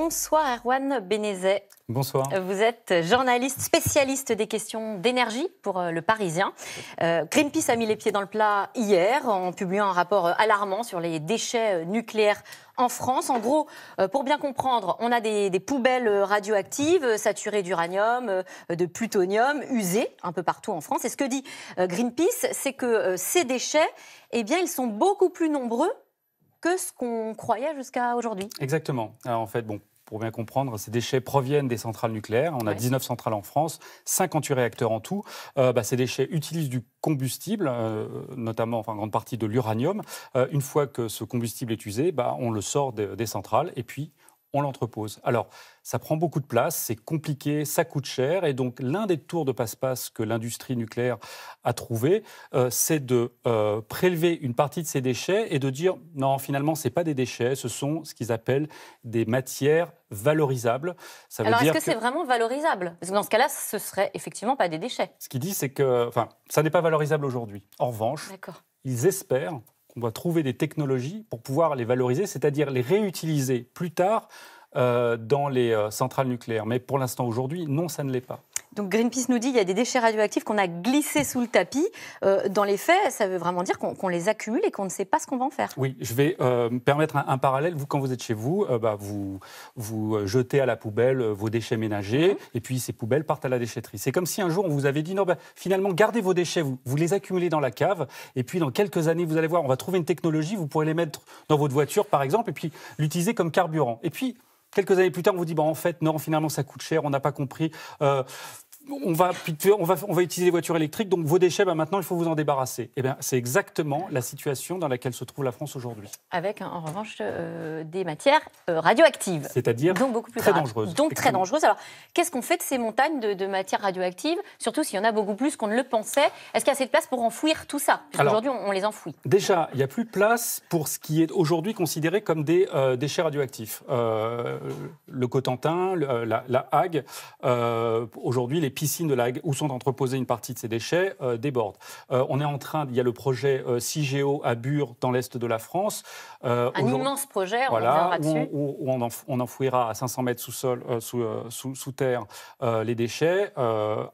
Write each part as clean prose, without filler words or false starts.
Bonsoir Erwan Benezet. Bonsoir. Vous êtes journaliste spécialiste des questions d'énergie pour Le Parisien. Greenpeace a mis les pieds dans le plat hier en publiant un rapport alarmant sur les déchets nucléaires en France. En gros, pour bien comprendre, on a des poubelles radioactives saturées d'uranium, de plutonium, usées un peu partout en France. Et ce que dit Greenpeace, c'est que ces déchets, eh bien, ils sont beaucoup plus nombreux que ce qu'on croyait jusqu'à aujourd'hui. Exactement. Alors, en fait, pour bien comprendre, ces déchets proviennent des centrales nucléaires. On a 19 centrales en France, 58 réacteurs en tout. Ces déchets utilisent du combustible, notamment, en grande partie de l'uranium. Une fois que ce combustible est usé, on le sort des centrales et puis on l'entrepose. Alors, ça prend beaucoup de place, c'est compliqué, ça coûte cher. Et donc, l'un des tours de passe-passe que l'industrie nucléaire a trouvé, c'est de prélever une partie de ces déchets et de dire non, finalement, ce n'est pas des déchets, ce sont ce qu'ils appellent des matières valorisables. Ça veut Alors, dire est-ce que c'est vraiment valorisable? Parce que dans ce cas-là, ce ne serait effectivement pas des déchets. Ce qu'il dit, c'est que ça n'est pas valorisable aujourd'hui. En revanche, ils espèrent qu'on va trouver des technologies pour pouvoir les valoriser, c'est-à-dire les réutiliser plus tard dans les centrales nucléaires. Mais pour l'instant, aujourd'hui, non, ça ne l'est pas. Donc Greenpeace nous dit qu'il y a des déchets radioactifs qu'on a glissés sous le tapis. Dans les faits, ça veut vraiment dire qu'on les accumule et qu'on ne sait pas ce qu'on va en faire. Oui, je vais me permettre un parallèle. Vous, quand vous êtes chez vous, vous jetez à la poubelle vos déchets ménagers et puis ces poubelles partent à la déchetterie. C'est comme si un jour on vous avait dit non, finalement, gardez vos déchets, vous les accumulez dans la cave et puis dans quelques années, vous allez voir, on va trouver une technologie, vous pourrez les mettre dans votre voiture, par exemple, et puis l'utiliser comme carburant. Et puis, quelques années plus tard, on vous dit en fait, non, finalement, ça coûte cher, on n'a pas compris. On va utiliser les voitures électriques, donc vos déchets, maintenant, il faut vous en débarrasser. Eh bien, c'est exactement la situation dans laquelle se trouve la France aujourd'hui. Avec, en revanche, des matières radioactives. C'est-à-dire donc beaucoup plus très graves. dangereuses. Donc très dangereuses. Alors, qu'est-ce qu'on fait de ces montagnes de matières radioactives? Surtout s'il y en a beaucoup plus qu'on ne le pensait. Est-ce qu'il y a assez de place pour enfouir tout ça? Puisqu'aujourd'hui, on les enfouit. Déjà, il n'y a plus de place pour ce qui est aujourd'hui considéré comme des déchets radioactifs. Le Cotentin, la Hague, aujourd'hui, les piscines de la Hague où sont entreposées une partie de ces déchets débordent. Il y a le projet CIGEO à Bure dans l'est de la France. Un immense projet, on reviendra dessus. Où on enfouira à 500 mètres sous terre les déchets.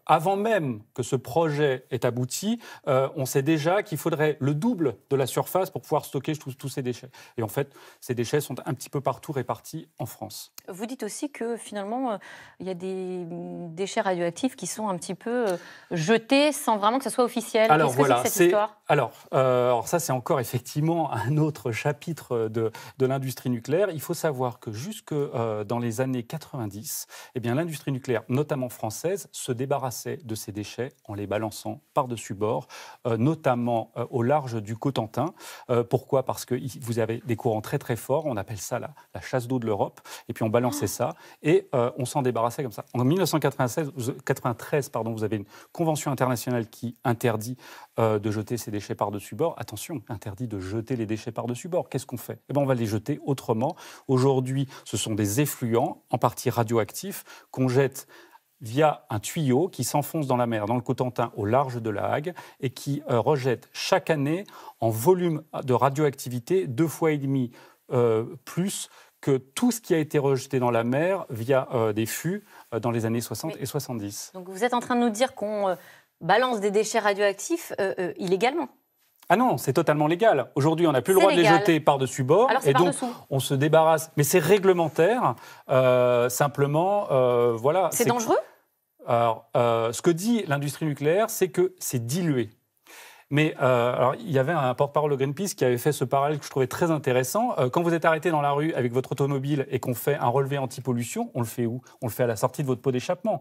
Avant même que ce projet ait abouti, on sait déjà qu'il faudrait le double de la surface pour pouvoir stocker tous ces déchets. Et en fait, ces déchets sont un petit peu partout répartis en France. Vous dites aussi que finalement, il y a des déchets radioactifs qui sont un petit peu jetés sans vraiment que ce soit officiel. Alors Qu'est-ce que c'est que cette histoire ? Alors ça, c'est encore effectivement un autre chapitre de l'industrie nucléaire. Il faut savoir que jusque dans les années 90, l'industrie nucléaire, notamment française, se débarrassait de ces déchets en les balançant par-dessus bord, notamment au large du Cotentin. Pourquoi ? Parce que vous avez des courants très très forts, on appelle ça la chasse d'eau de l'Europe, et puis on balançait ça, et on s'en débarrassait comme ça. En 1993, vous avez une convention internationale qui interdit de jeter ces déchets par-dessus bord. Attention, interdit de jeter les déchets par-dessus bord. Qu'est-ce qu'on fait ? On va les jeter autrement. Aujourd'hui, ce sont des effluents, en partie radioactifs, qu'on jette via un tuyau qui s'enfonce dans la mer, dans le Cotentin, au large de la Hague, et qui rejette chaque année en volume de radioactivité 2,5 fois plus que tout ce qui a été rejeté dans la mer via des fûts dans les années 60 et 70. Donc vous êtes en train de nous dire qu'on balance des déchets radioactifs illégalement? Ah non, c'est totalement légal. Aujourd'hui, on n'a plus le droit de les jeter par-dessus bord. Alors c'est par-dessous. On se débarrasse. Mais c'est réglementaire. Simplement, voilà. C'est dangereux ? Alors, ce que dit l'industrie nucléaire, c'est que c'est dilué. Mais il y avait un porte-parole de Greenpeace qui avait fait ce parallèle que je trouvais très intéressant. Quand vous êtes arrêté dans la rue avec votre automobile et qu'on fait un relevé anti-pollution, on le fait où ? On le fait à la sortie de votre pot d'échappement.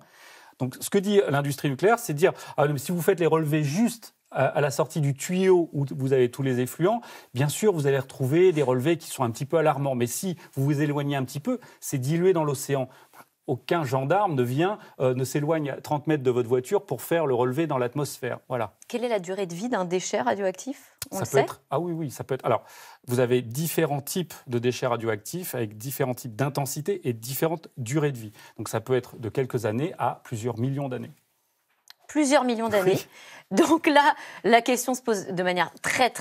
Donc, ce que dit l'industrie nucléaire, c'est de dire si vous faites les relevés juste à la sortie du tuyau où vous avez tous les effluents, bien sûr, vous allez retrouver des relevés qui sont un petit peu alarmants. Mais si vous vous éloignez un petit peu, c'est dilué dans l'océan. Aucun gendarme ne s'éloigne à 30 mètres de votre voiture pour faire le relevé dans l'atmosphère. Voilà. Quelle est la durée de vie d'un déchet radioactif ? Oui, ça peut être. Alors, vous avez différents types de déchets radioactifs avec différents types d'intensité et différentes durées de vie. Donc, ça peut être de quelques années à plusieurs millions d'années. plusieurs millions d'années. Oui. Donc là, la question se pose de manière très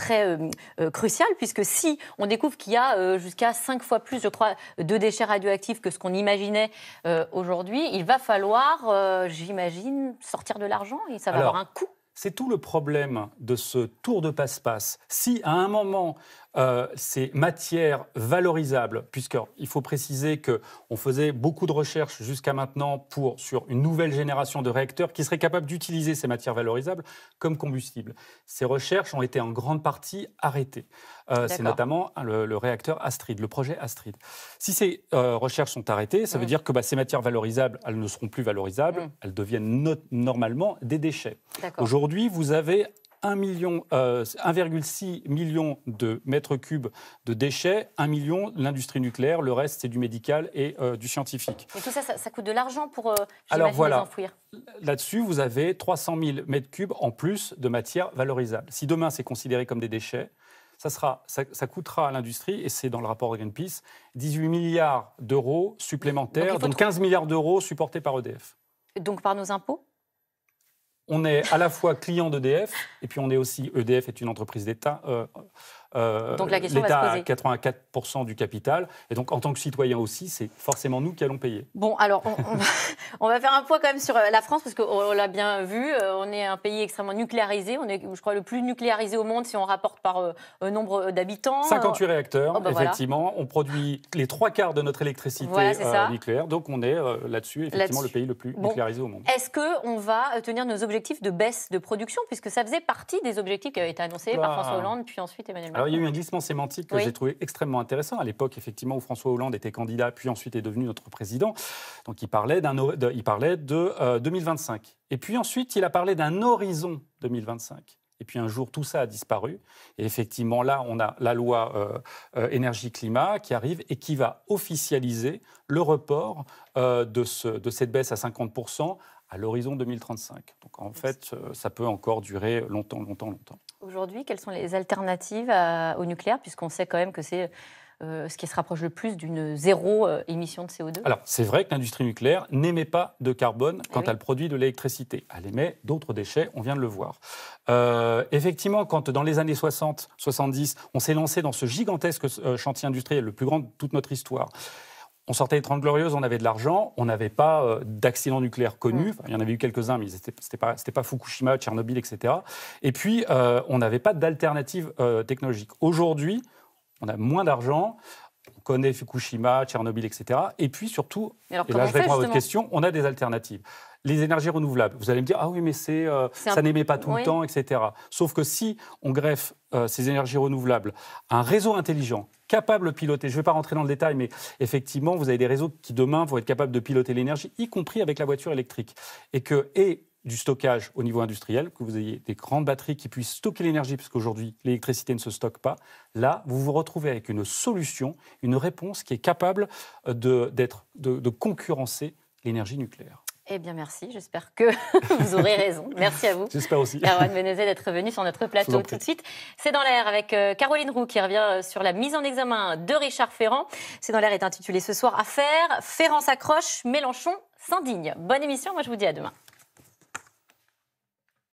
cruciale, puisque si on découvre qu'il y a jusqu'à 5 fois plus, je crois, de déchets radioactifs que ce qu'on imaginait aujourd'hui, il va falloir, j'imagine, sortir de l'argent et ça va avoir un coût. C'est tout le problème de ce tour de passe-passe. Si à un moment, ces matières valorisables, puisqu'il faut préciser qu'on faisait beaucoup de recherches jusqu'à maintenant sur une nouvelle génération de réacteurs qui seraient capables d'utiliser ces matières valorisables comme combustible. Ces recherches ont été en grande partie arrêtées. C'est notamment le réacteur Astrid, le projet Astrid. Si ces recherches sont arrêtées, ça veut dire que ces matières valorisables, elles ne seront plus valorisables, elles deviennent normalement des déchets. Aujourd'hui, vous avez 1,6 million de mètres cubes de déchets, 1 million l'industrie nucléaire, le reste c'est du médical et du scientifique. Et tout ça, ça coûte de l'argent pour les enfouir. Là-dessus, vous avez 300 000 mètres cubes en plus de matière valorisable. Si demain c'est considéré comme des déchets, ça coûtera à l'industrie, et c'est dans le rapport de Greenpeace, 18 milliards d'euros supplémentaires, donc 15 milliards d'euros supportés par EDF. Donc par nos impôts ? On est à la fois client d'EDF, et puis on est aussi, EDF est une entreprise d'État. Donc la question l'État va se poser. a 84% du capital, et donc en tant que citoyen aussi, c'est forcément nous qui allons payer. Bon, alors on va faire un point quand même sur la France, parce qu'on l'a bien vu, on est un pays extrêmement nucléarisé, on est, je crois, le plus nucléarisé au monde si on rapporte par nombre d'habitants. 58 réacteurs, effectivement, voilà. On produit les 3/4 de notre électricité nucléaire, donc on est là-dessus, effectivement, le pays le plus nucléarisé au monde. Est-ce qu'on va tenir nos objectifs de baisse de production, puisque ça faisait partie des objectifs qui avaient été annoncés par François Hollande, puis ensuite Emmanuel Macron? Alors, il y a eu un glissement sémantique que j'ai trouvé extrêmement intéressant. À l'époque, effectivement, où François Hollande était candidat, puis ensuite est devenu notre président. Donc, il parlait de 2025. Et puis ensuite, il a parlé d'un horizon 2025. Et puis un jour, tout ça a disparu. Et effectivement, là, on a la loi énergie-climat qui arrive et qui va officialiser le report de cette baisse à 50% à l'horizon 2035. Donc en fait, ça peut encore durer longtemps. Aujourd'hui, quelles sont les alternatives au nucléaire, puisqu'on sait quand même que c'est ce qui se rapproche le plus d'une zéro émission de CO2 ? Alors, c'est vrai que l'industrie nucléaire n'émet pas de carbone quand elle produit de l'électricité. Elle émet d'autres déchets, on vient de le voir. Effectivement, quand dans les années 60-70, on s'est lancé dans ce gigantesque chantier industriel, le plus grand de toute notre histoire, on sortait des 30 Glorieuses, on avait de l'argent, on n'avait pas d'accidents nucléaires connus. Enfin, il y en avait eu quelques-uns, mais c'était pas Fukushima, Tchernobyl, etc. Et puis, on n'avait pas d'alternative technologique. Aujourd'hui, on a moins d'argent, on connaît Fukushima, Tchernobyl, etc. Et puis surtout, et là je réponds à votre question, on a des alternatives. Les énergies renouvelables, vous allez me dire, ah oui, mais ça n'émet pas tout le temps, etc. Sauf que si on greffe ces énergies renouvelables à un réseau intelligent, capable de piloter, je ne vais pas rentrer dans le détail, mais effectivement, vous avez des réseaux qui demain vont être capables de piloter l'énergie, y compris avec la voiture électrique. Et du stockage au niveau industriel, que vous ayez des grandes batteries qui puissent stocker l'énergie, parce qu'aujourd'hui, l'électricité ne se stocke pas. Là, vous vous retrouvez avec une solution, une réponse qui est capable de concurrencer l'énergie nucléaire. Eh bien, merci. J'espère que vous aurez raison. Merci à vous. J'espère aussi. Erwan Benezet d'être venu sur notre plateau. Tout de suite, c'est dans l'air avec Caroline Roux qui revient sur la mise en examen de Richard Ferrand. C'est dans l'air est intitulé ce soir Affaire, Ferrand s'accroche, Mélenchon s'indigne. Bonne émission, moi je vous dis à demain.